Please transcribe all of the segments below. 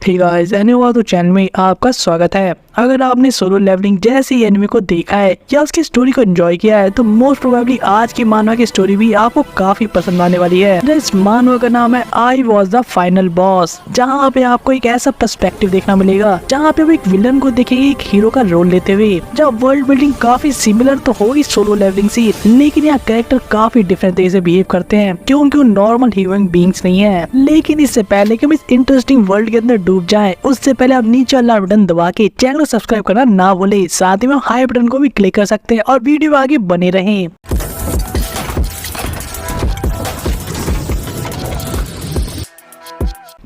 Hey guys, anime तो channel में आपका स्वागत है। अगर आपने सोलो लेवलिंग जैसी एनिमे को देखा है या उसकी स्टोरी को एंजॉय किया है तो मोस्ट प्रोबेबली आज की मानवा की स्टोरी भी आपको काफी पसंद आने वाली है। इस मानवा का नाम है I was the final boss, जहाँ पे आपको एक ऐसा पर्सपेक्टिव देखना मिलेगा जहाँ पे एक विलन को देखेंगे एक हीरो का रोल लेते हुए। जहाँ वर्ल्ड बिल्डिंग काफी सिमिलर तो होगी सोलो लेवलिंग से, लेकिन यहाँ कैरेक्टर काफी डिफरेंट तरीके से बिहेव करते हैं क्योंकि वो नॉर्मल ह्यूमन बींग्स नहीं है। लेकिन इससे पहले कि हम इस इंटरेस्टिंग वर्ल्ड के अंदर डूब जाएं, उससे पहले आप नीचे वाला बटन दबा के चैनल को सब्सक्राइब करना ना भूलें। साथ ही में हाई बटन को भी क्लिक कर सकते हैं और वीडियो आगे बने रहें।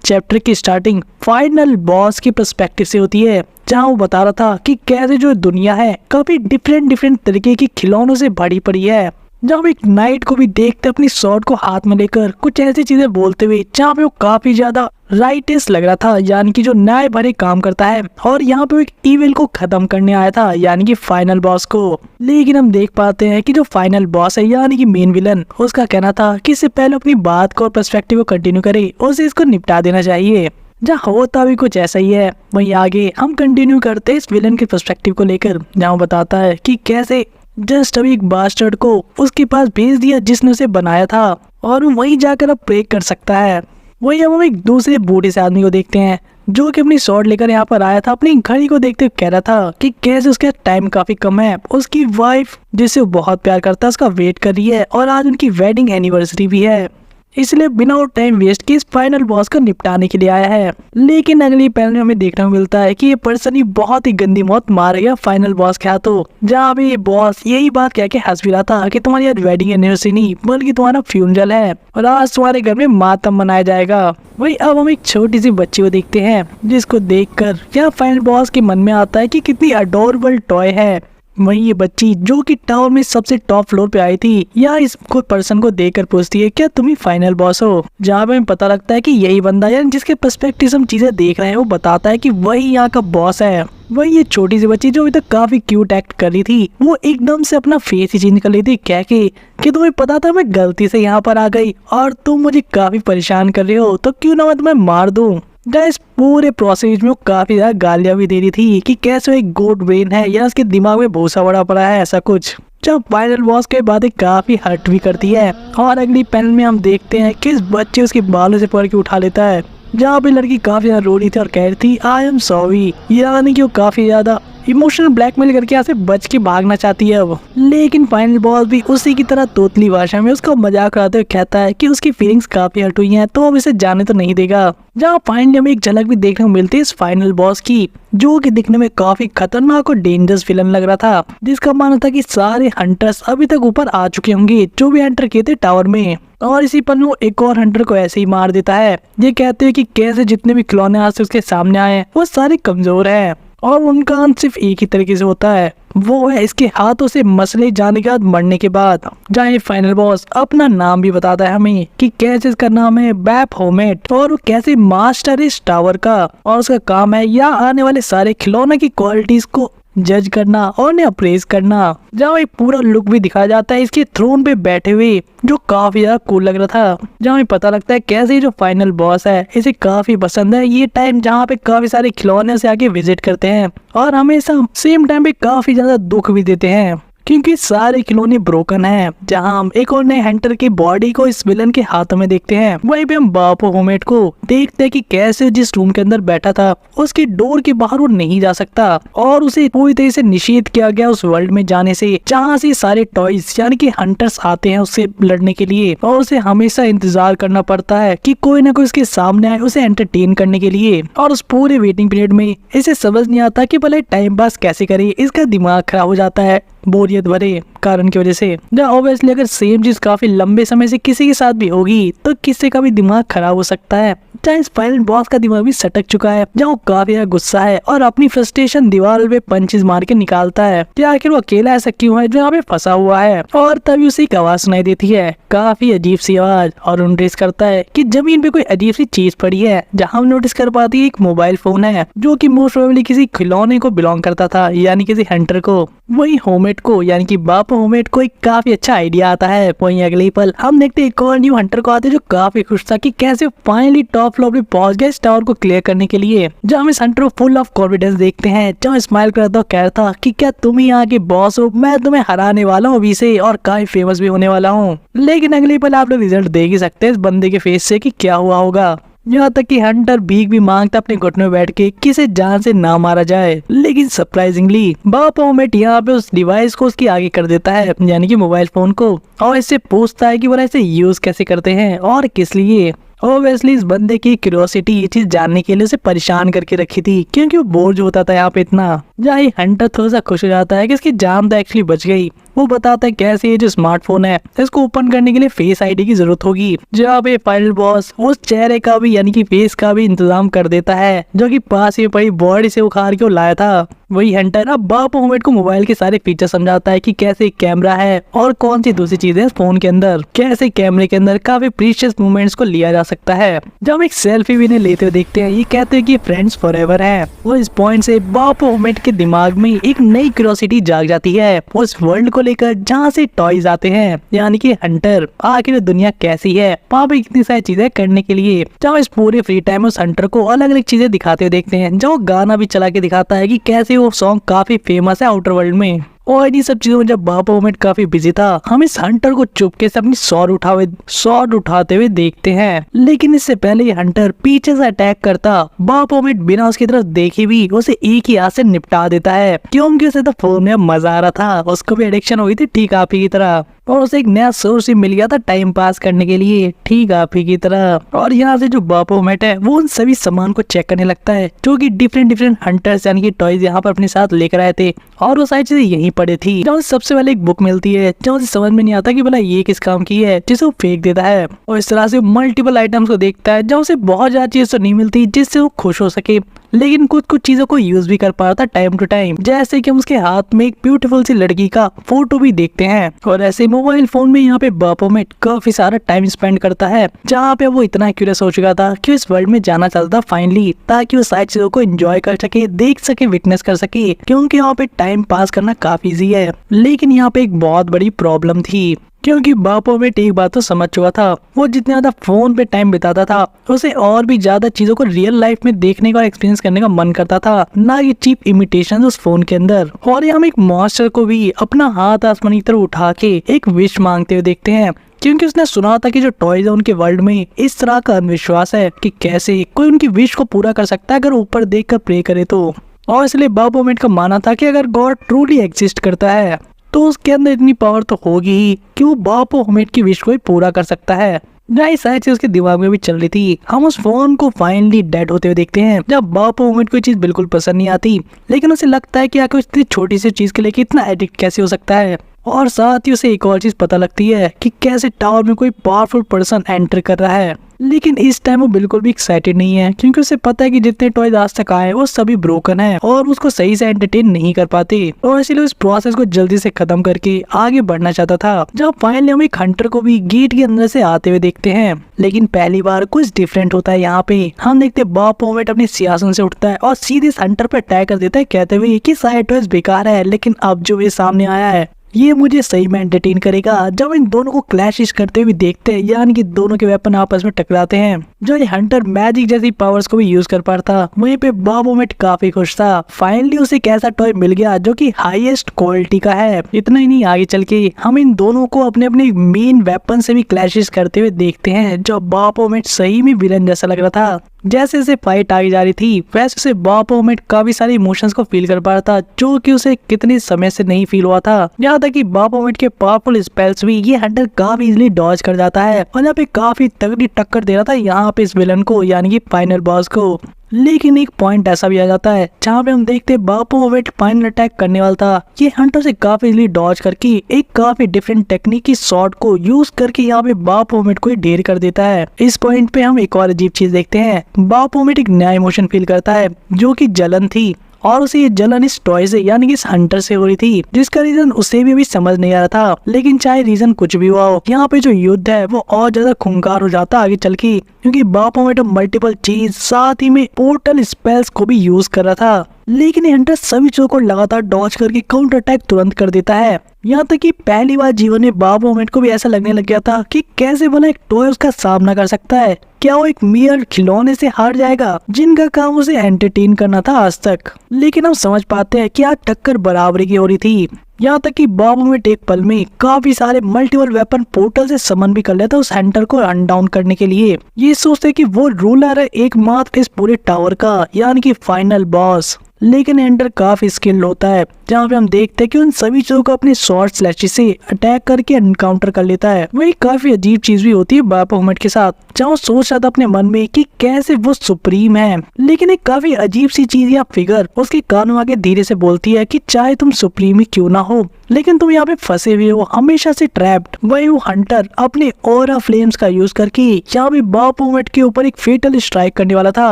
चैप्टर की स्टार्टिंग फाइनल बॉस की पर्सपेक्टिव से होती है, जहाँ वो बता रहा था कि कैसे जो दुनिया है काफी डिफरेंट तरीके की खिलौनों से भरी पड़ी है। जब एक नाइट को भी देखते अपनी स्वॉर्ड को हाथ में लेकर कुछ ऐसी चीजें बोलते हुए, जहाँ पे वो काफी ज्यादा राइटियस लग रहा था, यानी कि जो न्याय भरे काम करता है, और यहाँ पे वो एक इविल को खत्म करने आया था, यानी कि फाइनल बॉस को। लेकिन हम देख पाते हैं कि जो फाइनल बॉस है यानी कि मेन विलन, उसका कहना था कि इससे पहले अपनी बात को और पर्सपेक्टिव को कंटिन्यू करे, उसे इसको निपटा देना चाहिए। जहाँ होता भी कुछ ऐसा ही है, वहीं आगे हम कंटिन्यू करते इस विलन के पर्सपेक्टिव को लेकर, जहाँ बताता है कि कैसे जस्ट अभी एक बास्टर्ड को उसके पास भेज दिया जिसने उसे बनाया था, और वो वहीं जाकर अब प्रे कर सकता है। वहीं अब हम एक दूसरे बूढ़े से आदमी को देखते हैं जो कि अपनी स्वॉर्ड लेकर यहाँ पर आया था। अपनी घड़ी को देखते हुए कह रहा था कि कैसे उसका टाइम काफी कम है, उसकी वाइफ जिससे वो बहुत प्यार करता है उसका वेट कर रही है, और आज उनकी वेडिंग एनिवर्सरी भी है, इसलिए बिना टाइम वेस्ट किए इस फाइनल बॉस को निपटाने के लिए आया है। लेकिन अगली पैनल में हमें देखने को मिलता है कि ये पर्सन ही बहुत ही गंदी मौत मार गया फाइनल बॉस के हाथों। जहाँ भी ये बॉस यही बात कह के हंस भी रहा था कि तुम्हारी आज वेडिंग एनिवर्सरी नहीं बल्कि तुम्हारा फ्यूनरल है और आज तुम्हारे घर में मातम मनाया जाएगा। वही अब हम एक छोटी सी बच्ची को देखते हैं जिसको देखकर यहाँ फाइनल बॉस के मन में आता है कि कितनी अडोरेबल टॉय है। वहीं ये बच्ची जो कि टावर में सबसे टॉप फ्लोर पे आई थी, या इस पर्सन को देखकर पूछती है क्या तुम ही फाइनल बॉस हो। जहाँ पे हमें पता लगता है कि यही बंदा यानी जिसके पर्सपेक्टिव से हम चीजें देख रहे हैं वो बताता है कि वही यहाँ का बॉस है। वही ये छोटी सी बच्ची जो अभी तक काफी क्यूट एक्ट कर रही थी, वो एकदम से अपना फेस ही चेंज कर ली थी कह के कि तुम्हें पता था मैं गलती से यहाँ पर आ गई और तुम मुझे काफी परेशान कर रहे हो, तो क्यों ना मैं तुम्हें मार दूं। इस पूरे प्रोसेस में वो काफी ज्यादा गालियां भी दे रही थी कि कैसे एक गोड ब्रेन है या उसके दिमाग में भूसा बड़ा पड़ा है, ऐसा कुछ। जब फाइनल बॉस के बातें काफी हर्ट भी करती है, और अगली पैनल में हम देखते हैं कि इस बच्चे उसके बालों से पकड़ के उठा लेता है, जहाँ पे लड़की काफी ज्यादा रो रही थी और कह रही थी आई एम सॉरी, यानी कि वो काफी ज्यादा इमोशनल ब्लैकमेल करके यहाँ से बच के भागना चाहती है अब। लेकिन फाइनल बॉस भी उसी की तरह तोतली भाषा में उसका मजाक उड़ाते हुए कहता है कि उसकी फीलिंग्स काफी हर्ट हुई हैं, तो अब इसे जाने तो नहीं देगा। जहाँ फाइनली हमें एक झलक भी देखने को मिलती है इस फाइनल बॉस की, जो कि दिखने में काफी खतरनाक और डेंजरस विलन लग रहा था, जिसका मानना था कि सारे हंटर्स अभी तक ऊपर आ चुके होंगे जो भी एंटर किए थे टावर में, और इसी पर वो एक और हंटर को ऐसे ही मार देता है। ये कहते हैं कि कैसे जितने भी खिलौने आज से उसके सामने आए वो सारे कमजोर हैं और उनका अंत सिर्फ एक ही तरीके से होता है, वो है इसके हाथों से मसले जाने के बाद मरने के बाद। जहाँ फाइनल बॉस अपना नाम भी बताता है हमें कि कैसे इसका नाम है बैपहोमेट, और वो कैसे मास्टर इस टावर का, और उसका काम है यहाँ आने वाले सारे खिलौने की क्वालिटीज को जज करना और उन्हें अप्रेज करना। जहाँ एक पूरा लुक भी दिखाया जाता है इसके थ्रोन पे बैठे हुए, जो काफी ज्यादा कूल लग रहा था। जहाँ हमें पता लगता है कैसे जो फाइनल बॉस है इसे काफी पसंद है ये टाइम जहाँ पे काफी सारे खिलौने से आके विजिट करते हैं, और हमेशा सेम टाइम पे काफी ज्यादा दुख भी देते हैं क्योंकि सारे खिलौने ब्रोकन हैं। जहां हम एक और नए हंटर की बॉडी को इस विलन के हाथों में देखते हैं, वहीं पे हम बैपहोमेट को देखते हैं कि कैसे जिस रूम के अंदर बैठा था उसकी डोर के बाहर वो नहीं जा सकता, और उसे पूरी तरह से निषेध किया गया उस वर्ल्ड में जाने से जहां से सारे टॉयज यानी कि हंटर्स आते हैं उससे लड़ने के लिए, और उसे हमेशा इंतजार करना पड़ता है कि कोई ना कोई उसके सामने आए उसे एंटरटेन करने के लिए। और उस पूरे वेटिंग पीरियड में इसे समझ नहीं आता कि भले टाइम पास कैसे करे, इसका दिमाग खराब हो जाता है बोरियत भरे कारण की वजह से। ऑब्वियसली अगर सेम चीज काफी लंबे समय से किसी के साथ भी होगी तो किसी का भी दिमाग खराब हो सकता है। जहाँ इस फाइनल बॉस का दिमाग भी सटक चुका है, जहाँ वो काफी गुस्सा है और अपनी फ्रस्ट्रेशन दीवार पे पंचेस मार के निकालता है कि आखिर वो अकेला ऐसा क्यों है जो यहाँ पे फंसा हुआ है। और तभी उसे एक आवाज सुनाई देती है, काफी अजीब सी आवाज, और नोटिस करता है कि जमीन पे कोई अजीब सी चीज पड़ी है। जहाँ हम नोटिस कर पाती है एक मोबाइल फोन है जो कि मोस्ट प्रोबेबली किसी खिलौने को बिलोंग करता था, यानी किसी हंटर को। वही होमेट को यानी कि बाप बाप होमेट को एक काफी अच्छा आइडिया आता है। वहीं अगले पल हम देखते एक और न्यू हंटर को आते जो काफी खुश था कि कैसे फाइनली टॉप फ्लोर पे पहुंच गए इस टावर को क्लियर करने के लिए। जहाँ हम इस हंटर को फुल ऑफ कॉन्फिडेंस देखते हैं, जहाँ स्माइल करता हुआ कह रहा था कि क्या तुम ही यहाँ के बॉस हो, मैं तुम्हें हराने वाला हूँ अभी से और काफी फेमस भी होने वाला हूँ। लेकिन अगले पल आप लोग रिजल्ट देख ही सकते हैं इस बंदे के फेस से कि क्या हुआ होगा। यहाँ तक कि हंटर भीख भी मांगता अपने घुटनों में बैठ के किसे जान से ना मारा जाए। लेकिन सरप्राइजिंगली बाप होमेट यहाँ पे उस डिवाइस को उसकी आगे कर देता है, यानी कि मोबाइल फोन को, और इससे पूछता है कि वो इसे यूज कैसे करते हैं और किस लिए। ऑब्वियसली इस बंदे की क्यूरियोसिटी ये चीज जानने के लिए उसे परेशान करके रखी थी, क्योंकि वो बोर होता था यहाँ पे इतना। जहाँ हंटर थोड़ा सा खुश हो जाता है कि इसकी जान तो एक्चुअली बच गई। वो बताता है कैसे ये जो स्मार्टफोन है इसको ओपन करने के लिए फेस आईडी की जरूरत होगी। जहाँ पे फाइनल बॉस उस चेहरे का भी यानी कि फेस का भी इंतजाम कर देता है, जो कि पास ही पड़ी बॉडी से उखाड़ के वो लाया था। वही हंटर अब बाप होमेट को मोबाइल के सारे फीचर समझाता है कि कैसे कैमरा है और कौन सी दूसरी चीजें फोन के अंदर, कैसे कैमरे के अंदर काफी प्रीशियस मोमेंट्स को लिया जा सकता है। जब हम एक सेल्फी भी इन्हें लेते हुए देखते हैं, ये कहते हैं कि फ्रेंड्स फॉरएवर है। वो इस पॉइंट से बाप होमेट के दिमाग में एक नई क्यूरियोसिटी जाग जाती है उस वर्ल्ड को लेकर जहाँ से टॉयज आते हैं, यानी कि हंटर आखिर दुनिया कैसी है, वहाँ पे इतनी सारी चीजें करने के लिए। जहाँ इस पूरे फ्री टाइम उस हंटर को अलग अलग चीजें दिखाते हुए देखते हैं, जो गाना भी चला के दिखाता है कि कैसे वो सॉन्ग काफी फेमस है आउटर वर्ल्ड में। और इन्हीं सब चीजों में जब बाप होमेट काफी बिजी था, हम इस हंटर को चुपके से अपनी शॉट उठाते हुए देखते हैं। लेकिन इससे पहले ये हंटर पीछे से अटैक करता बाप होमेट बिना उसकी तरफ देखे भी उसे एक ही हाथ से निपटा देता है, क्योंकि उसे तो फोन में मजा आ रहा था, उसको भी एडिक्शन हो गई थी ठीक आप ही की तरह, और उसे एक नया सोर्स ही मिल गया था टाइम पास करने के लिए ठीक आप ही की तरह। और यहाँ से जो बाप होमेट है वो उन सभी सामान को चेक करने लगता है जो कि डिफरेंट हंटर्स यानी कि टॉयज यहाँ पर अपने साथ लेकर आए थे, और वो सारी चीजें यहीं पड़े थी। जहाँ सबसे पहले एक बुक मिलती है जो उसे समझ में नहीं आता कि भला ये किस काम की है, जिसे वो फेंक देता है। और इस तरह से मल्टीपल आइटम्स को देखता है, जहाँ उसे बहुत ज्यादा चीज तो नहीं मिलती जिससे वो खुश हो सके, लेकिन कुछ चीजों को यूज भी कर पा रहा था टाइम टू टाइम। जैसे कि हम उसके हाथ में एक ब्यूटीफुल सी लड़की का फोटो भी देखते हैं। और ऐसे मोबाइल फोन में यहाँ पे बाप होमेट काफी सारा टाइम स्पेंड करता है, जहाँ पे वो इतना क्यूरियस हो चुका था कि इस वर्ल्ड में जाना चाहता था फाइनली, ताकि वो सारी चीजों को एंजॉय कर सके, देख सके, विटनेस कर सके, क्योंकि यहाँ पे टाइम पास करना काफी इजी है। लेकिन यहाँ पे एक बहुत बड़ी प्रॉब्लम थी, क्योंकि बाप होमेट एक बात तो समझ चुका था, वो जितना ज्यादा फोन पे टाइम बिताता था उसे और भी ज्यादा चीजों को रियल लाइफ में देखने का एक्सपीरियंस करने का मन करता था, ना ये चीप इमिटेशन उस फोन के अंदर। और हम एक मॉन्स्टर को भी अपना हाथ आसमान की तरफ उठा के एक विश मांगते हुए देखते हैं, क्योंकि उसने सुना था कि जो टॉयज है उनके वर्ल्ड में इस तरह का अंधविश्वास है कि कैसे कोई उनकी विश को पूरा कर सकता है अगर ऊपर देख कर प्रे करे तो। और इसलिए बाप होमेट का मानना था कि अगर गॉड ट्रूली एग्जिस्ट करता है तो उसके अंदर इतनी पावर तो होगी ही कि वो बाप होमेट की विश को ही पूरा कर सकता है। जहाँ शायद से उसके दिमाग में भी चल रही थी। हम उस फोन को फाइनली डेड होते हुए देखते हैं, जब बाप होमेट को चीज बिल्कुल पसंद नहीं आती, लेकिन उसे लगता है कि आखिर इतनी छोटी सी चीज के लिए इतना एडिक्ट कैसे हो सकता है। और साथ ही उसे एक और चीज पता लगती है कि कैसे टावर में कोई पावरफुल पर्सन एंटर कर रहा है। लेकिन इस टाइम वो बिल्कुल भी एक्साइटेड नहीं है, क्योंकि उसे पता है कि जितने टॉयज आज तक आए वो सभी ब्रोकन हैं और उसको सही से एंटरटेन नहीं कर पाते, और इसीलिए उस प्रोसेस को जल्दी से खत्म करके आगे बढ़ना चाहता था। जब फाइनली हम एक हंटर को भी गेट के अंदर से आते हुए देखते हैं, लेकिन पहली बार कुछ डिफरेंट होता है। यहाँ पे हम देखते बाप होमेट अपने सिंहासन से उठता है और सीधे इस हंटर पर अटैक कर देता है, कहते हुए कि सारे टॉयज बेकार है, लेकिन अब जो ये सामने आया है ये मुझे सही में एंटरटेन करेगा। जब इन दोनों को क्लैश करते हुए देखते हैं, यानी कि दोनों के वेपन आपस में टकराते हैं, जो ये हंटर मैजिक जैसी पावर्स को भी यूज कर पाता, वहीं पे बाप होमेट काफी खुश था। फाइनली उसे एक ऐसा टॉय मिल गया जो कि हाईएस्ट क्वालिटी का है। इतना ही नहीं, आगे चल के हम इन दोनों को अपने अपने मेन वेपन से भी क्लैशेस करते हुए देखते हैं, जो बाप होमेट सही में विलन जैसा लग रहा था। जैसे जैसे फाइट आगे जा रही थी वैसे उसे बाप होमेट काफी सारे इमोशंस को फील कर पा रहा था, जो कि उसे कितने समय से नहीं फील हुआ था। यहाँ तक कि बाप होमेट के पावरफुल स्पेल्स भी ये हंटर काफी इजीली डॉज कर जाता है, और यहाँ पे काफी तगड़ी टक्कर दे रहा था यहाँ पे इस विलन को, यानी कि फाइनल बॉस को। लेकिन एक पॉइंट ऐसा भी आ जाता है जहाँ पे हम देखते बाप होमेट फाइनल अटैक करने वाला था, ये हंटर से काफी इजीली डॉज करके एक काफी डिफरेंट टेक्निक की शॉट को यूज करके यहाँ पे बाप होमेट को ढेर कर देता है। इस पॉइंट पे हम एक और अजीब चीज देखते हैं, बाप होमेट एक नया इमोशन फील करता है जो कि जलन थी, और उसे ये जलन इस टॉय से यानी कि इस हंटर से हो रही थी, जिसका रीजन उसे भी अभी समझ नहीं आ रहा था। लेकिन चाहे रीजन कुछ भी हुआ हो, यहाँ पे जो युद्ध है वो और ज्यादा खूंखार हो जाता आगे चल के, क्योंकि बाप होमेट मल्टीपल चीज साथ ही में पोर्टल स्पेल्स को भी यूज कर रहा था। लेकिन ये हंटर सभी चीजों को लगातार डॉज करके काउंटर अटैक तुरंत कर देता है, यहाँ तक कि पहली बार जीवन में बाब मोमेंट को भी ऐसा लगने लग गया था कि कैसे भला एक टॉय उसका सामना कर सकता है। क्या वो एक मियर खिलौने से हार जाएगा जिनका काम उसे एंटरटेन करना था आज तक। लेकिन हम समझ पाते हैं कि आज टक्कर बराबरी की हो रही थी। यहाँ तक कि बाब मोमेंट एक पल में काफी सारे मल्टीपल वेपन पोर्टल से समन भी कर लेता उस हंटर को रन डाउन करने के लिए। ये सोचते कि वो रूलर है एकमात्र इस पूरे टावर का, यानी कि फाइनल बॉस। लेकिन एंडर काफी स्किल्ड होता है, जहाँ पे हम देखते हैं कि उन सभी चीजों को अपने शॉर्ट स्लैशेस से अटैक करके एनकाउंटर कर लेता है। वही काफी अजीब चीज भी होती है बाब मोमेंट के साथ, जहाँ वो सोच रहा था अपने मन में कि कैसे वो सुप्रीम है, लेकिन एक काफी अजीब सी चीज या फिगर उसके कानों आगे धीरे से बोलती है कि चाहे तुम सुप्रीम ही क्यों ना हो, लेकिन तुम यहाँ पे फंसे हुए हो, हमेशा से ट्रैप्ड। वही वो हंटर अपने ऑरा फ्लेम्स का यूज करके यहाँ पे बाब मोमेंट के ऊपर एक फेटल स्ट्राइक करने वाला था।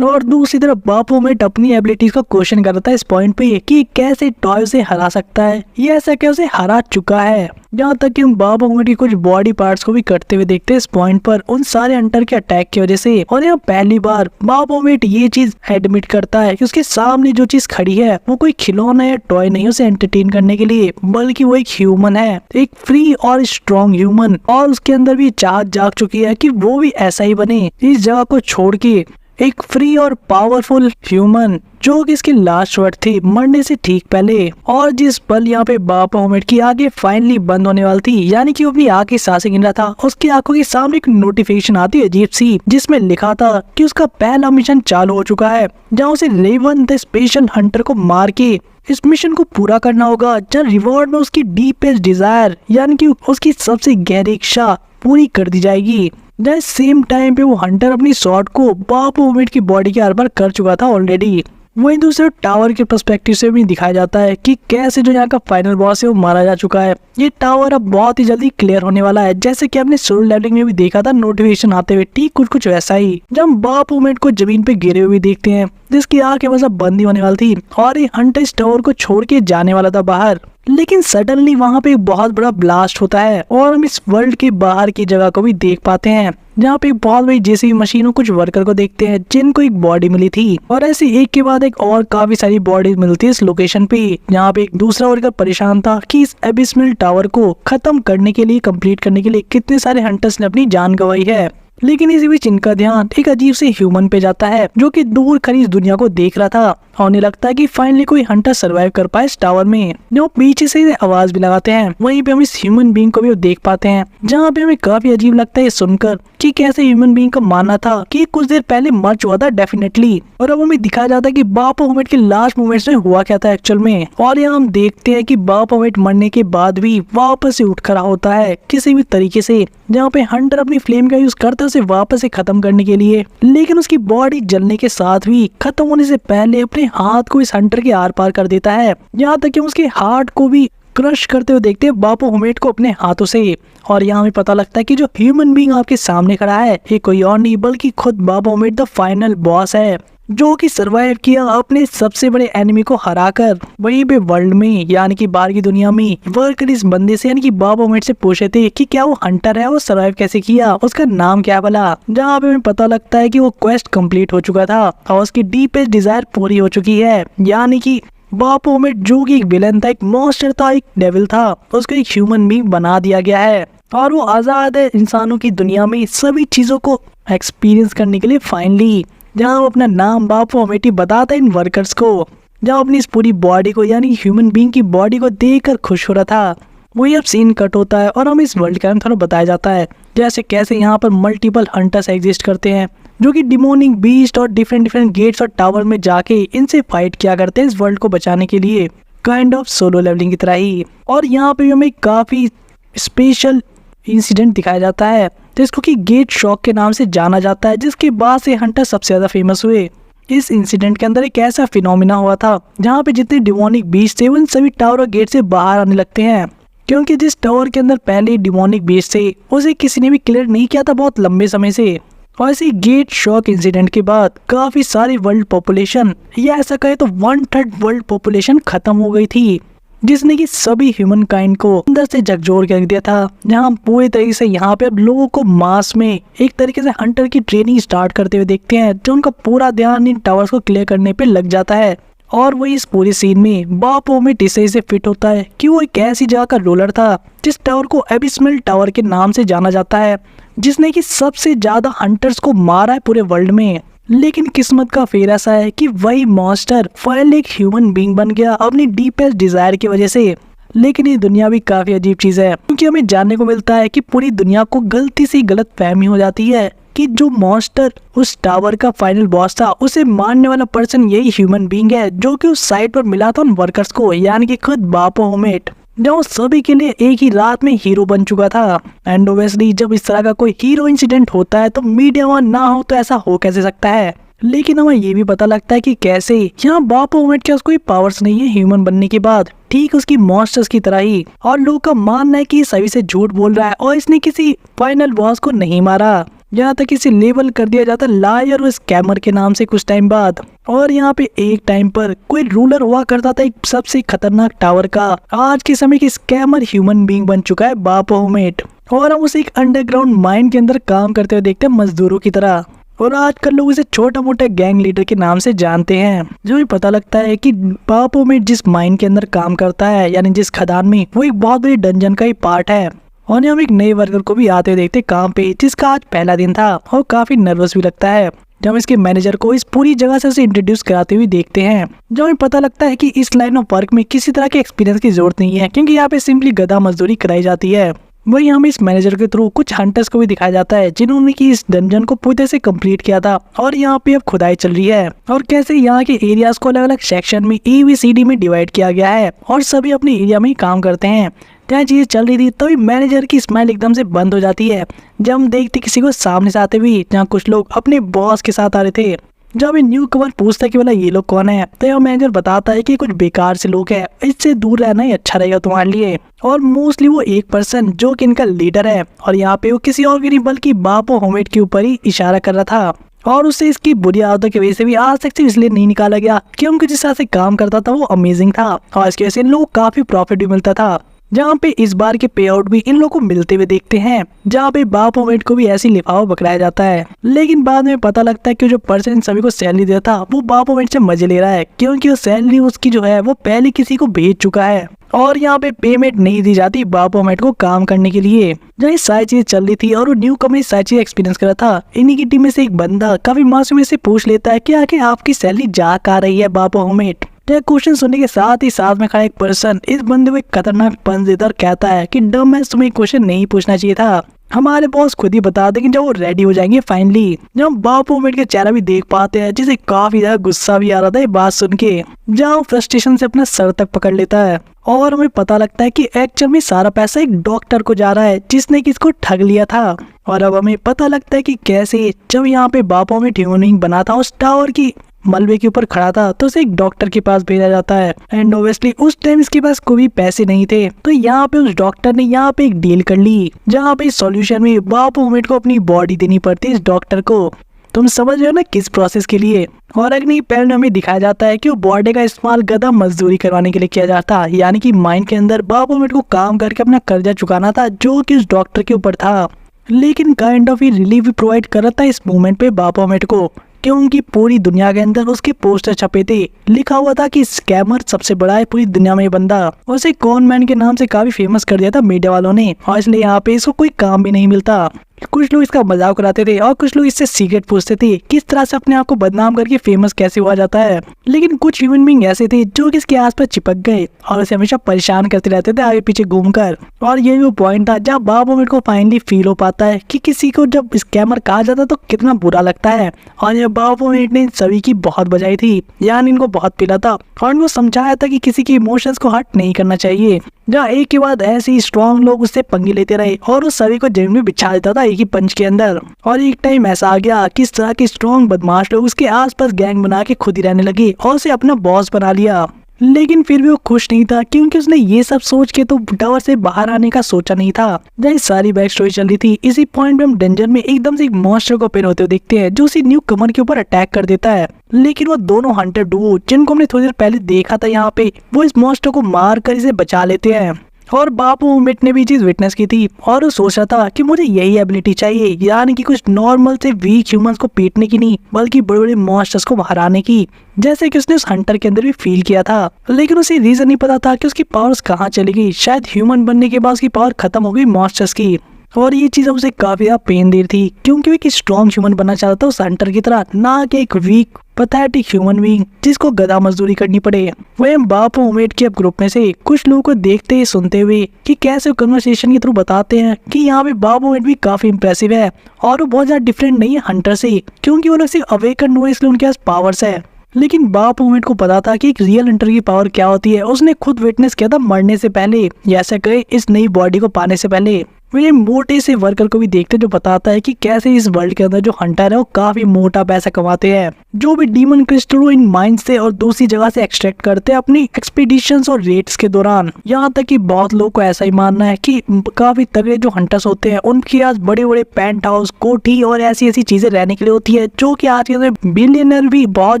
और दूसरी तरफ बाब मोमेंट अपनी एबिलिटीज का क्वेश्चन कर रहा था इस पॉइंट पे कि कैसे टॉय से हरा सकता है, ये ऐसा क्या उसे हरा चुका है। यहाँ तक कि हम बाब मोमेंट की कुछ बॉडी पार्ट्स को भी कटते हुए देखते हैं इस पॉइंट पर उन सारे हंटर के अटैक की वजह से। और यहाँ पहली बार बाब मोमेंट ये चीज एडमिट करता है कि उसके सामने जो चीज खड़ी है वो कोई खिलौना या टॉय नहीं उसे एंटरटेन करने के लिए, बल्कि वो एक ह्यूमन है, एक फ्री और स्ट्रॉन्ग ह्यूमन। और उसके अंदर भी चाहत जाग चुकी है कि वो भी ऐसा ही बने, इस जगह को छोड़ के एक फ्री और पावरफुल ह्यूमन, जो कि इसकी लास्ट वर्ड थी मरने से ठीक पहले। और जिस पल यहाँ पे बाब मोमेंट की आंखें फाइनली बंद होने वाली थी, यानी कि वो अपनी आंखें सांसें गिन रहा था, उसकी आंखों के सामने एक नोटिफिकेशन आती है अजीब सी, जिसमें लिखा था कि उसका पहला मिशन चालू हो चुका है, जहाँ उसे रेवन द स्पेशल हंटर को मार के इस मिशन को पूरा करना होगा, जहाँ रिवॉर्ड में उसकी डीपेस्ट डिजायर यानी कि उसकी सबसे गहरी इच्छा पूरी कर दी जाएगी। जहाँ सेम टाइम पे वो हंटर अपनी शॉट को बाब मोमेंट की बॉडी के आर पार कर चुका था ऑलरेडी। वहीं दूसरे टावर के पर्सपेक्टिव से भी दिखाया जाता है कि कैसे जो यहाँ का फाइनल बॉस है वो मारा जा चुका है। ये टावर अब बहुत ही जल्दी क्लियर होने वाला है, जैसे कि आपने सोल लेवलिंग में भी देखा था नोटिफिकेशन आते हुए, ठीक कुछ वैसा ही। जब हम बाब मोमेंट को जमीन पे गिरे हुए देखते हैं, जिसकी आंखें बस अब बंद ही होने वाली थी और ये हंटर इस टावर को छोड़ के जाने वाला था बाहर। लेकिन सडनली वहाँ पे एक बहुत बड़ा ब्लास्ट होता है और हम इस वर्ल्ड के बाहर की जगह को भी देख पाते हैं, जहाँ पे एक बहुत बड़ी जेसीबी मशीन और कुछ वर्कर को देखते हैं जिनको एक बॉडी मिली थी। और ऐसे एक के बाद एक और काफी सारी बॉडीज मिलती है इस लोकेशन पे, जहाँ पे एक दूसरा वर्कर परेशान था कि इस एबिसमल टावर को खत्म करने के लिए, कंप्लीट करने के लिए कितने सारे हंटर्स ने अपनी जान गंवाई है। लेकिन इसी बीच इनका ध्यान एक अजीब से ह्यूमन पे जाता है, जो कि दूर खड़ी इस दुनिया को देख रहा था। और उन्हें लगता है कि फाइनली कोई हंटर सरवाइव कर पाए इस टावर में। जो पीछे से आवाज भी लगाते हैं, वहीं पे हम इस ह्यूमन बीइंग को भी देख पाते हैं, जहाँ पे हमें काफी अजीब लगता है सुनकर कि कैसे ह्यूमन बीइंग का मानना था कि कुछ देर पहले मर चुका था डेफिनेटली। और अब हमें दिखाया जाता है कि बाब मोमेंट के लास्ट मोमेंट्स में हुआ क्या था एक्चुअल में। और यहाँ हम देखते हैं कि बाब मोमेंट मरने के बाद भी वापस से उठ खड़ा होता है किसी भी तरीके से, जहाँ पे हंटर अपनी फ्लेम का यूज करता है उसे वापस से खत्म करने के लिए। लेकिन उसकी बॉडी जलने के साथ भी खत्म होने से पहले अपने हाथ को इस हंटर के आर पार कर देता है, यहाँ तक कि उसके हार्ट को भी क्रश करते हुए देखते हैं बाब मोमेंट को अपने हाथों से। और यहाँ हमें पता लगता है कि जो ह्यूमन बीइंग आपके सामने खड़ा है ये कोई और नहीं बल्कि खुद बाब मोमेंट द फाइनल बॉस है, जो कि सरवाइव किया अपने सबसे बड़े एनिमी को हराकर। वहीं पे वर्ल्ड में यानी कि बाहर की दुनिया में वर्कर इस बंदे से यानी कि बाब मोमेंट से पूछे थे कि क्या वो हंटर है, वो सरवाइव कैसे किया, उसका नाम क्या भला। जहाँ पे हमें पता लगता है कि वो क्वेस्ट कंप्लीट हो चुका था और उसकी डीपेस्ट डिजायर पूरी हो चुकी है, यानी कि बाब मोमेंट जो कि एक विलन था, एक मॉन्स्टर था, एक डेविल था, उसको एक ह्यूमन बीइंग बना दिया गया है। और वो आजाद है इंसानों की दुनिया में सभी चीजों को एक्सपीरियंस करने के लिए फाइनली, जहाँ वो अपना नाम बाब मोमेंट ही बताता है इन वर्कर्स को, जहाँ अपनी इस पूरी बॉडी को यानी ह्यूमन बीइंग की बॉडी को देखकर खुश हो रहा था। वही अब सीन कट होता है और हमें इस वर्ल्ड के बारे में थोड़ा बताया जाता है, जैसे कैसे यहाँ पर मल्टीपल हंटर्स एग्जिस्ट करते हैं, जो कि डिमोनिक बीस्ट और डिफरेंट गेट्स और टावर में जाके इनसे फाइट किया करते हैं इस वर्ल्ड को बचाने के लिए, काइंड ऑफ सोलो लेवलिंग की तरह ही। और यहाँ पे हमें काफी स्पेशल इंसिडेंट दिखाया जाता है जिसको कि गेट शॉक के नाम से जाना जाता है, जिसके बाद से हंटर सबसे ज्यादा फेमस हुए। इस इंसिडेंट के अंदर एक ऐसा फिनोमिना हुआ था जहाँ पे जितने डिमोनिक बीस्ट थे उन सभी टावर और गेट से बाहर आने लगते हैं, क्योंकि जिस टावर के अंदर पहले डिमोनिक बीस्ट थे उसे किसी ने भी क्लियर नहीं किया था बहुत लंबे समय से। और इसी गेट शॉक इंसिडेंट के बाद काफी सारी वर्ल्ड पॉपुलेशन या ऐसा कहे तो 1/3 वर्ल्ड पॉपुलेशन खत्म हो गई थी, जिसने कि सभी ह्यूमन काइंड को अंदर से झकझोर के रख दिया था। जहां पूरी तरीके से यहाँ पे अब लोगों को मास में एक तरीके से हंटर की ट्रेनिंग स्टार्ट करते हुए देखते हैं, जो उनका पूरा ध्यान इन टावर्स को क्लियर करने पे लग जाता है। और वो इस पूरी सीन में बाप ओमेट इसे फिट होता है कि वो एक ऐसी जगह का रोलर था जिस टावर को एबिसमल टावर के नाम से जाना जाता है, जिसने कि सबसे ज्यादा हंटर्स को मारा है पूरे वर्ल्ड में। लेकिन किस्मत का फेर ऐसा है कि वही मॉन्स्टर फाइनली एक ह्यूमन बीइंग बन गया अपनी डीपेस्ट डिजायर की वजह से। लेकिन ये दुनिया भी काफी अजीब चीज है, क्योंकि हमें जानने को मिलता है कि पूरी दुनिया को गलती से गलत फहमी हो जाती है कि जो मॉन्स्टर उस टावर का फाइनल बॉस था, उसे मारने वाला पर्सन यही ह्यूमन बीइंग है जो कि उस साइट पर मिला था उन वर्कर्स को, यानी कि खुद बापोमेट, जो सभी के लिए एक ही रात में हीरो बन चुका था। एंड ओब्वियसली जब इस तरह का कोई हीरो इंसिडेंट होता है तो मीडिया वहाँ ना हो तो ऐसा हो कैसे सकता है। लेकिन हमें ये भी पता लगता है कि कैसे यहाँ बापोमेट के कोई पावर्स नहीं है ह्यूमन बनने के बाद, ठीक उसकी मॉन्स्टर्स की तरह ही। और लोग का मानना है कि सभी से झूठ बोल रहा है और इसने किसी फाइनल बॉस को नहीं मारा। यहाँ तक इसे लेबल कर दिया जाता लायर और स्कैमर के नाम से कुछ टाइम बाद। और यहाँ पे एक टाइम पर कोई रूलर हुआ करता था एक सबसे खतरनाक टावर का। आज के समय की स्कैमर ह्यूमन बीइंग बन चुका है बापोमेट, और हम उसे एक अंडरग्राउंड माइन के अंदर काम करते हुए देखते हैं मजदूरों की तरह। और आजकल लोग इसे छोटा मोटा गैंग लीडर के नाम से जानते हैं। जो भी पता लगता है कि बापोमेट जिस माइन के अंदर काम करता है, यानी जिस खदान में, वो एक बहुत बड़ी डंजन का ही पार्ट है। और हम एक नए वर्कर को भी आते हुए देखते काम पे, जिसका आज पहला दिन था और काफी नर्वस भी लगता है। जब इसके मैनेजर को इस पूरी जगह से उसे इंट्रोड्यूस कराते हुए देखते हैं, जो हमें पता लगता है कि इस लाइन ऑफ वर्क में किसी तरह के एक्सपीरियंस की जरूरत नहीं है, क्योंकि यहाँ पे सिंपली गधा मजदूरी कराई जाती है। वही हमें इस मैनेजर के थ्रू कुछ हंटर्स को भी दिखाया जाता है जिन्होंने की इस डंजन को पूरी तरह से कंप्लीट किया था, और यहाँ पे अब खुदाई चल रही है। और कैसे यहाँ के एरियाज को अलग अलग सेक्शन में ABCD में डिवाइड किया गया है और सभी अपने एरिया में ही काम करते हैं। क्या चीजें चल रही थी तभी मैनेजर की स्माइल एकदम से बंद हो जाती है जब हम देखते किसी को सामने से आते हुए, जहाँ कुछ लोग अपने बॉस के साथ आ रहे थे। जब ये न्यू कमर पूछता है कि बोला ये लोग कौन है, तो यह मैनेजर बताता है कि कुछ बेकार से लोग हैं, इससे दूर रहना ही अच्छा रहेगा तुम्हारे लिए। और मोस्टली वो एक पर्सन जो कि इनका लीडर है, और यहाँ पे वो किसी और की नहीं बल्कि बापोमेट के ऊपर ही इशारा कर रहा था। और उससे इसकी बुरी आदतों की वजह से भी आज तक इसलिए नहीं निकाला गया क्योंकि जिस तरह से काम करता था वो अमेजिंग था, और इसकी वजह से इन लोगों को काफी प्रॉफिट भी मिलता था। जहाँ पे इस बार के पे आउट भी इन लोगों को मिलते हुए देखते हैं, जहाँ पे बापोमेट को भी ऐसी लिफाफा पकड़ाया जाता है। लेकिन बाद में पता लगता है कि जो पर्सन इन सभी को सैलरी देता था वो बापोमेट से मजे ले रहा है, क्योंकि वो सैलरी उसकी जो है वो पहले किसी को भेज चुका है। और यहाँ पे पेमेंट नहीं दी जाती बापोमेट को काम करने के लिए। जहाँ सारी चीज चल रही थी और वो न्यू कमर सारी चीज एक्सपीरियंस कर रहा था, इन्हीं की टीम में से एक बंदा काफी मासूमियत से पूछ लेता है कि आखिर आपकी सैलरी जा कहाँ रही है बापोमेट। क्वेश्चन सुनने के साथ ही साथ में खड़ा एक पर्सन इस बंदे को एक खतरनाक पंच देता और कहता है कि डम है, तुम्हें क्वेश्चन नहीं पूछना चाहिए था, हमारे बॉस खुद ही बता देंगे जब वो रेडी हो जाएंगे। फाइनली जब हम बापोमेट का चेहरा भी देख पाते हैं, जिसे काफी ज्यादा गुस्सा भी आ रहा था ये बात सुन के, जहाँ फ्रस्ट्रेशन से अपना सर तक पकड़ लेता है। और हमें पता लगता है कि एक्चुअल में सारा पैसा एक डॉक्टर को जा रहा है जिसने कि इसको ठग लिया था। और अब हमें पता लगता है कि कैसे जब यहाँ पे बापोमेट ह्यूमन बना था उस टावर की मलबे के ऊपर खड़ा था, तो उसे एक डॉक्टर के पास भेजा जाता है। एंड ऑब्वियसली उस टाइम इसके पास कोई पैसे नहीं थे, तो यहाँ पे उस डॉक्टर ने यहाँ पे एक डील कर ली, जहाँ पे सॉल्यूशन में बापोमेट को अपनी बॉडी देनी पड़ती है इस डॉक्टर को। तुम समझ रहे हो ना किस प्रोसेस के लिए। और अगली पैर में हमें दिखाया जाता है कि वो बॉडी का इस्तेमाल गधा मजदूरी करवाने के लिए किया जाता, यानी कि माइन के अंदर बापोमेट को काम करके अपना कर्जा चुकाना था जो कि उस डॉक्टर के ऊपर था। लेकिन काइंड ऑफ ही रिलीफ भी प्रोवाइड कर रहा था इस मूवमेंट पे बापोमेट को, क्योंकि पूरी दुनिया के अंदर उसके पोस्टर छपे थे, लिखा हुआ था कि स्कैमर सबसे बड़ा है पूरी दुनिया में ये बंदा। उसे कॉन मैन के नाम से काफी फेमस कर दिया था मीडिया वालों ने, और इसलिए यहाँ पे इसको कोई काम भी नहीं मिलता। कुछ लोग इसका मजाक उड़ाते थे और कुछ लोग इससे सीक्रेट पूछते थे किस तरह से अपने आप को बदनाम करके फेमस कैसे हुआ जाता है। लेकिन कुछ ह्यूमन बीइंग ऐसे थे जो कि इसके आसपास चिपक गए और उसे हमेशा परेशान करते रहते थे आगे पीछे घूमकर। और ये वो पॉइंट था जब बापोमेट को फाइनली फील हो पाता है कि किसी को जब स्कैमर कहा जाता तो कितना बुरा लगता है। और ये बापोमेट ने सभी की बहुत बजाई थी, यानी इनको बहुत पिला था और इनको समझाया था कि किसी के इमोशंस को हर्ट नहीं करना चाहिए। जहाँ एक के बाद ऐसे ही स्ट्रॉन्ग लोग उससे पंगे लेते रहे और उस सभी को जमीन में बिछा देता था एक ही पंच के अंदर। और एक टाइम ऐसा आ गया कि इस तरह के स्ट्रॉन्ग बदमाश लोग उसके आसपास गैंग बना के खुद ही रहने लगे और उसे अपना बॉस बना लिया। लेकिन फिर भी वो खुश नहीं था, क्योंकि उसने ये सब सोच के तो टावर से बाहर आने का सोचा नहीं था। जैसे सारी बैक स्टोरी चल रही थी, इसी पॉइंट पे हम डेंजर में एकदम से एक मॉन्स्टर को पेन होते हुए देखते हैं जो उसी न्यू कमर के ऊपर अटैक कर देता है। लेकिन वो दोनों हंटर डुओ जिनको हमने थोड़ी देर पहले देखा था यहाँ पे, वो इस मॉन्स्टर को मार कर इसे बचा लेते हैं। और बाप मूवमेंट ने भी चीज विटनेस की थी और वो सोच रहा था कि मुझे यही एबिलिटी चाहिए, यानी कि कुछ नॉर्मल से वीक ह्यूमंस को पीटने की नहीं बल्कि बड़े बड़े मॉन्स्टर्स को हराने की, जैसे कि उसने उस हंटर के अंदर भी फील किया था। लेकिन उसे रीजन नहीं पता था कि उसकी पावर्स कहाँ चली गई। शायद ह्यूमन बनने के बाद उसकी पावर खत्म हो गई मॉन्स्टर्स की, और ये चीज उसे काफी ज्यादा पेन दे रही थी क्योंकि वो एक स्ट्रॉन्ग ह्यूमन बनना चाहता था उस हंटर की तरह, ना कि एक वीक पैथेटिक ह्यूमन बीइंग जिसको गधा मजदूरी करनी पड़े। वही हम बाप उमेद के अब ग्रुप में से कुछ लोगों को देखते सुनते हुए कि कैसे कन्वर्सेशन के थ्रू बताते हैं कि यहाँ पे बाप उमेद भी काफी इंप्रेसिव है और वो बहुत ज्यादा डिफरेंट नहीं है हंटर से, क्योंकि वो लोग सिर्फ अवेकन हुए इसलिए उनके पास पावर्स है। लेकिन बाप मूवमेंट को पता था कि एक रियल हंटर की पावर क्या होती है। उसने खुद विटनेस किया था मरने से पहले, या ऐसा कहे इस नई बॉडी को पाने से पहले। वे मोटे से वर्कर को भी देखते जो बताता है कि कैसे इस वर्ल्ड के अंदर जो हंटर है वो काफी मोटा पैसा कमाते हैं, जो भी डीमन क्रिस्टल इन माइन से और दूसरी जगह से एक्सट्रैक्ट करते हैं अपनी एक्सपीडिशंस और रेट्स के दौरान। यहाँ तक कि बहुत लोगों को ऐसा ही मानना है कि काफी तगड़े जो हंटर्स होते हैं उनके पास बड़े बड़े पेंट हाउस, कोठी और ऐसी ऐसी चीजें रहने के लिए होती है जो कि आज के बिलियनर भी बहुत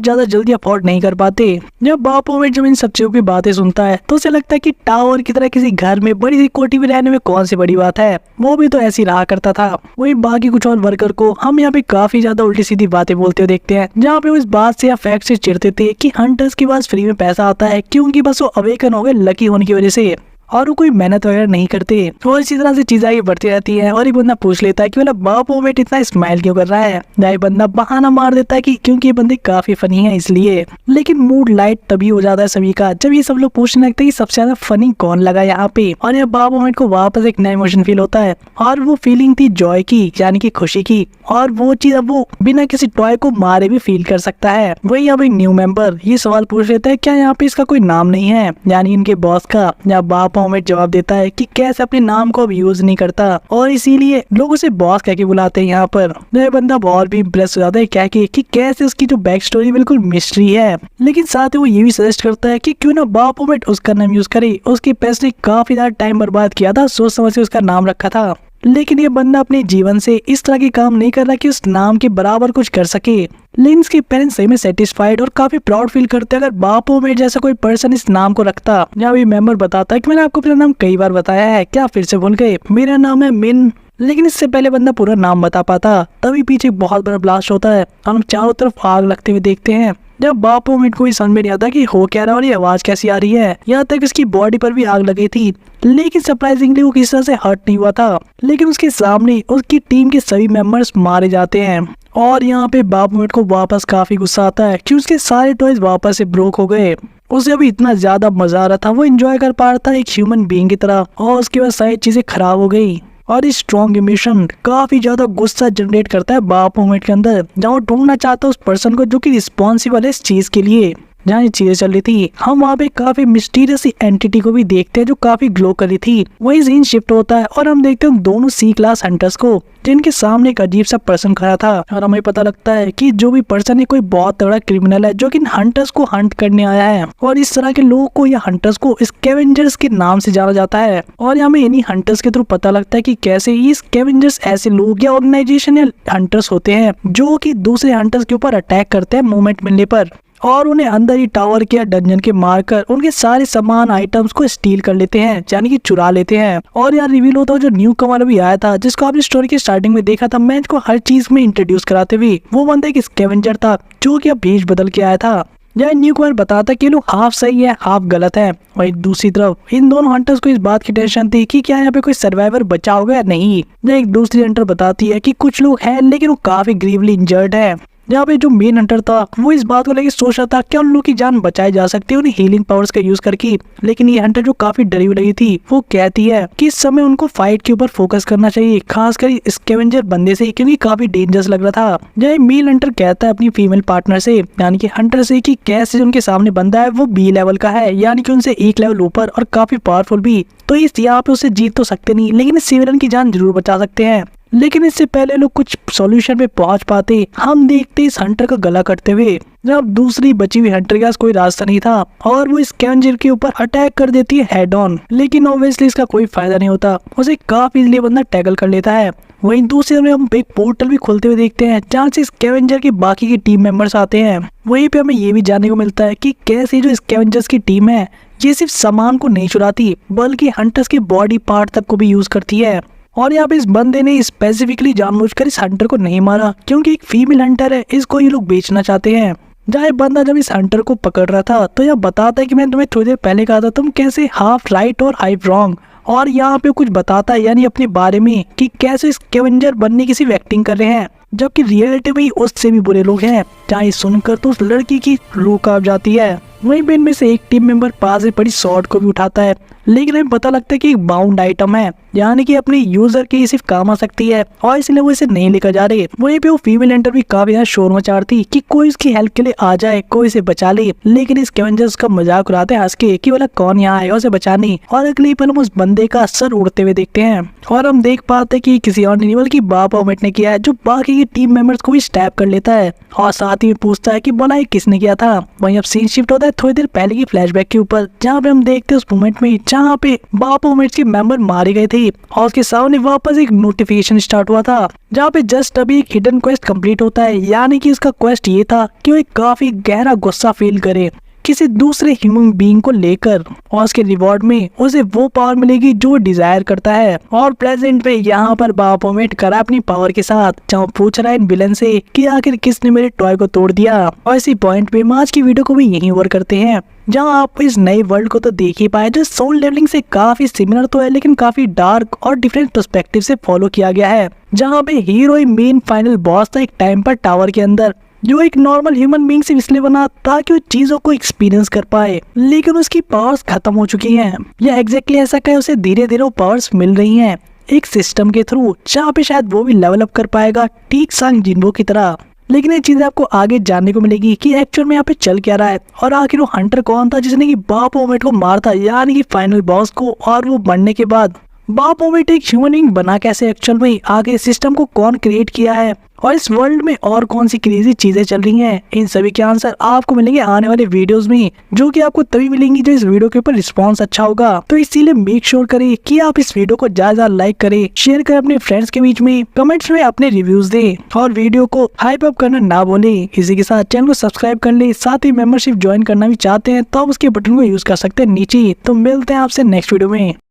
ज्यादा जल्दी अफोर्ड नहीं कर पाते। जब बाप ओवेट जब इन सब चीजों की बातें सुनता है तो उसे लगता है कि टावर की तरह किसी घर में बड़ी सी कोठी में रहने में कौन सी बड़ी बात है, वो भी तो ऐसी रहा करता था। वही बाकी कुछ और वर्कर को हम यहाँ पे काफी ज्यादा उल्टी सीधी बातें बोलते हुए देखते हैं, जहाँ पे वो इस बात से या फैक्ट से चिढ़ते थे कि हंटर्स के पास फ्री में पैसा आता है क्योंकि बस वो अवेकन हो गए लकी होने की वजह से, और वो कोई मेहनत वगैरह नहीं करते। और इसी तरह से चीजें आगे बढ़ती रहती है और एक बंदा पूछ लेता है कि मतलब बाप मोमेंट इतना स्माइल क्यों कर रहा है। ये बंदा बहाना मार देता है कि क्योंकि ये बंदे काफी फनी है इसलिए। लेकिन मूड लाइट तभी हो जाता है सभी का जब ये सब लोग पूछने लगते हैं कि सबसे ज्यादा फनी कौन लगा यहाँ पे, और ये बाप मोमेंट को वापस एक नया इमोशन फील होता है और वो फीलिंग थी जॉय की, यानी कि खुशी की, और वो चीज अब वो बिना किसी टॉय को मारे भी फील कर सकता है। वही अब एक न्यू मेंबर ये सवाल पूछ लेता है क्या यहाँ पे इसका कोई नाम नहीं है, यानी इनके बॉस का। या बाप मोमेंट जवाब देता है कि कैसे अपने नाम को अब यूज नहीं करता और इसीलिए लोग उसे बॉस कह के बुलाते हैं यहाँ पर। ये बंदा बहुत भी इम्प्रेस हो जाता है कह के कि कैसे उसकी जो बैक स्टोरी बिल्कुल मिस्ट्री है। लेकिन साथ ही वो ये भी सजेस्ट करता है कि क्यों ना बाप मोमेंट उसका नाम यूज करे। उसके पैसे ने काफी ज्यादा टाइम बर्बाद किया था, सोच समझ के उसका नाम रखा था, लेकिन ये बंदा अपने जीवन से इस तरह के काम नहीं कर रहा कि उस नाम के बराबर कुछ कर सके। लेकिन इसके पेरेंट्स सही में सेटिस्फाइड और काफी प्राउड फील करते हैं अगर बापो में जैसा कोई पर्सन इस नाम को रखता। जब ये मेंबर बताता है कि मैंने आपको अपना नाम कई बार बताया है, क्या फिर से भूल गए, मेरा नाम है मिन। लेकिन इससे पहले बंदा पूरा नाम बता पाता तभी पीछे बहुत बड़ा ब्लास्ट होता है और हम चारों तरफ आग लगते हुए देखते हैं। जब बापो मिनट को समझ में नहीं आता कि हो क्या रहा और ये आवाज कैसी आ रही है। यहाँ तक इसकी बॉडी पर भी आग लगी थी, लेकिन सरप्राइजिंगली वो किसी तरह से हर्ट नहीं हुआ था। लेकिन उसके सामने उसकी टीम के सभी मेंबर्स मारे जाते हैं और यहाँ पे बापो मिनट को वापस काफी गुस्सा आता है कि उसके सारे टॉयज वापस से ब्रोक हो गए। उसे अभी इतना ज्यादा मजा आ रहा था, वो एंजॉय कर पा रहा था एक ह्यूमन बीइंग की तरह, और उसके बाद सारी चीजें खराब हो गई। और इस स्ट्रॉन्ग इमोशन काफी ज्यादा गुस्सा जनरेट करता है बाप मोमेंट के अंदर, जहाँ वो ढूंढना चाहता है उस पर्सन को जो कि रिस्पॉन्सिबल है इस चीज के लिए। जहाँ ये चीजें चल रही थी हम वहाँ पे काफी मिस्टीरियस एंटिटी को भी देखते हैं जो काफी ग्लो कर रही थी। वही सीन शिफ्ट होता है और हम देखते हैं दोनों सी क्लास हंटर्स को जिनके सामने एक अजीब सा पर्सन खड़ा था, और हमें पता लगता है कि जो भी पर्सन है कोई बहुत तगड़ा क्रिमिनल है जो कि हंटर्स को हंट करने आया है। और इस तरह के लोगों को या हंटर्स को स्कैवेंजर्स के नाम से जाना जाता है। और हमें इन्हीं हंटर्स के थ्रू पता लगता है कि कैसे ये स्कैवेंजर्स ऐसे लोग या ऑर्गेनाइजेशन या हंटर्स होते हैं जो कि दूसरे हंटर्स के ऊपर अटैक करते हैं मूवमेंट मिलने पर, और उन्हें अंदर ही टावर के या डंजन के मारकर उनके सारे सामान आइटम्स को स्टील कर लेते हैं, यानी कि चुरा लेते हैं। और यार रिवील होता है जो न्यू कमर भी आया था जिसको आपने स्टोरी के स्टार्टिंग में देखा था, मैं इसको हर चीज में इंट्रोड्यूस कराते हुए, वो बंदा एक स्कैवेंजर था जो कि अब भेष बदल के आया था। यह न्यू कमर बताता कि लोग हाफ सही है हाफ गलत है। वही दूसरी तरफ इन दोनों हंटर्स को इस बात की टेंशन थी कि क्या यहाँ पे कोई सर्वाइवर बचा होगा या नहीं। एक दूसरी हंटर बताती है कि कुछ लोग हैं लेकिन वो काफी ग्रीवली इंजर्ड है। जहाँ पे जो मेन हंटर था वो इस बात को लेकर सोच रहा था क्या उन लोगों की जान बचाई जा सकती है उन्हें हीलिंग पावर्स का यूज करके। लेकिन ये हंटर जो काफी डरी हुई लगी थी वो कहती है कि इस समय उनको फाइट के ऊपर फोकस करना चाहिए, खासकर स्कैवेंजर बंदे से, क्योंकि काफी डेंजरस लग रहा था। जब मेल हंटर कहता है अपनी फीमेल पार्टनर से यानी कि हंटर से कि कैसे उनके सामने बंदा है वो बी लेवल का है, यानी कि उनसे एक लेवल ऊपर और काफी पावरफुल भी, तो इस यहाँ पे उसे जीत तो सकते नहीं लेकिन इस सिविलियन की जान जरूर बचा सकते हैं। लेकिन इससे पहले लोग कुछ सॉल्यूशन पे पहुंच पाते हम देखते इस हंटर का गला कटते हुए, जब दूसरी बची हुई हंटर के पास कोई रास्ता नहीं था और वो स्कैवेंजर के ऊपर अटैक कर देती है हेड ऑन। लेकिन ऑब्वियसली इसका कोई फायदा नहीं होता, उसे काफी इजीली बंदा टैकल कर लेता है वहीं दूसरी तरफ हम एक पोर्टल भी खुलते हुए देखते हैं जहाँ से स्कैवेंजर की बाकी की टीम मेंबर्स आते हैं। वहीं पे हमें ये भी जानने को मिलता है कि कैसे जो स्कैवेंजर्स की टीम है ये सिर्फ सामान को नहीं चुराती बल्कि हंटर्स के बॉडी पार्ट तक को भी यूज करती है। और यहाँ पे इस बंदे ने स्पेसिफिकली जानबूझकर इस हंटर को नहीं मारा क्योंकि एक फीमेल हंटर है, इसको ये लोग बेचना चाहते हैं। जहाँ बंदा जब इस हंटर को पकड़ रहा था तो यह बताता है कि मैंने तुम्हें थोड़ी देर पहले कहा था तुम कैसे हाफ राइट और हाफ रॉन्ग, और यहाँ पे कुछ बताता है यानी अपने बारे में कि कैसे स्कैवेंजर बनने की सिर्फ एक्टिंग कर रहे हैं जबकि रियलिटी में उससे भी बुरे लोग हैं। जहाँ ये सुनकर तो उस लड़की की रूह कांप जाती है। वहीं पे इनमें से एक टीम मेंबर पास से पड़ी शॉर्ट को भी उठाता है, लेकिन हमें पता लगता है कि एक बाउंड आइटम है यानी कि अपने यूजर के सिर्फ काम आ सकती है और इसलिए वो इसे नहीं लेकर जा रहे। वहीं पे वो फीमेल हंटर भी काफी ज्यादा शोर मचा रही कि कोई इसकी हेल्प के लिए आ जाए, कोई इसे बचा ले, लेकिन स्कैवेंजर्स का मजाक उड़ाते हैं हंस के कि बोला कौन यहाँ आएगा उसे बचाने। और अगले पल हम उस बंदे का सर उड़ते हुए देखते हैं और हम देख पाते हैं कि किसी और नहीं बल्कि बाप ओमेट ने किया है जो बाकी के टीम मेंबर्स को भी स्टैप कर लेता है और साथ ही पूछता है कि बोला ये किसने किया था। वहीं अब सीन शिफ्ट होता है थोड़ी देर पहले की फ्लैशबैक के ऊपर जहाँ पे हम देखते हैं उस मोमेंट में जहाँ पे बाप ओमेट्स के मेंबर मारे गए थे और उसके सामने वापस एक नोटिफिकेशन स्टार्ट हुआ था जहाँ पे जस्ट अभी एक हिडन क्वेस्ट कंप्लीट होता है। यानी कि इसका क्वेस्ट ये था कि वो एक काफी गहरा गुस्सा फील करे किसी दूसरे ह्यूमन बीइंग को लेकर और उसके रिवॉर्ड में उसे वो पावर मिलेगी जो डिजायर करता है। और प्रेजेंट में यहाँ पर बाप ओमेट करा अपनी पावर के साथ जहाँ पूछ रहा है इन विलन से कि आखिर किसने मेरे टॉय को तोड़ दिया। और इसी पॉइंट पे आज की वीडियो को भी यहीं ओवर करते हैं जहाँ आप इस नए वर्ल्ड को तो देख ही पाए जो सोल लेवलिंग से काफी सिमिलर तो है लेकिन काफी डार्क और डिफरेंट पर्सपेक्टिव से फॉलो किया गया है। जहाँ पे हीरो मेन फाइनल बॉस था एक टाइम पर टावर के अंदर जो एक नॉर्मल ह्यूमन बीइंग से इसलिए बना ताकि वो चीजों को एक्सपीरियंस कर पाए, लेकिन उसकी पावर्स खत्म हो चुकी हैं। या एग्जैक्टली ऐसा कहे उसे धीरे धीरे वो पावर्स मिल रही हैं एक सिस्टम के थ्रू जहाँ पे शायद वो भी लेवल अप कर पाएगा ठीक सांग जिन्हो की तरह। लेकिन ये चीजें आपको आगे जानने को मिलेगी कि एक्चुअल में यहाँ पे चल क्या रहा है और आखिर वो हंटर कौन था जिसने की बाप ओमेट को मारा था यानी कि फाइनल बॉस को, और वो बनने के बाद बाप ओमेट एक ह्यूमन बीइंग बना कैसे एक्चुअल में, आगे सिस्टम को कौन क्रिएट किया है और इस वर्ल्ड में और कौन सी क्रेजी चीजें चल रही हैं, इन सभी के आंसर आपको मिलेंगे आने वाले वीडियोस में जो कि आपको तभी मिलेंगी जो इस वीडियो के ऊपर रिस्पांस अच्छा होगा। तो इसीलिए मेक श्योर करें कि आप इस वीडियो को ज्यादा लाइक करें, शेयर करें अपने फ्रेंड्स के बीच में, कमेंट्स में अपने रिव्यूज दें और वीडियो को हाइप अप करना ना भूलें। इसी के साथ चैनल को सब्सक्राइब कर ले, साथ ही मेंबरशिप ज्वाइन करना भी चाहते हैं तो आप उसके बटन को यूज कर सकते हैं नीचे। तो मिलते हैं आपसे नेक्स्ट वीडियो में।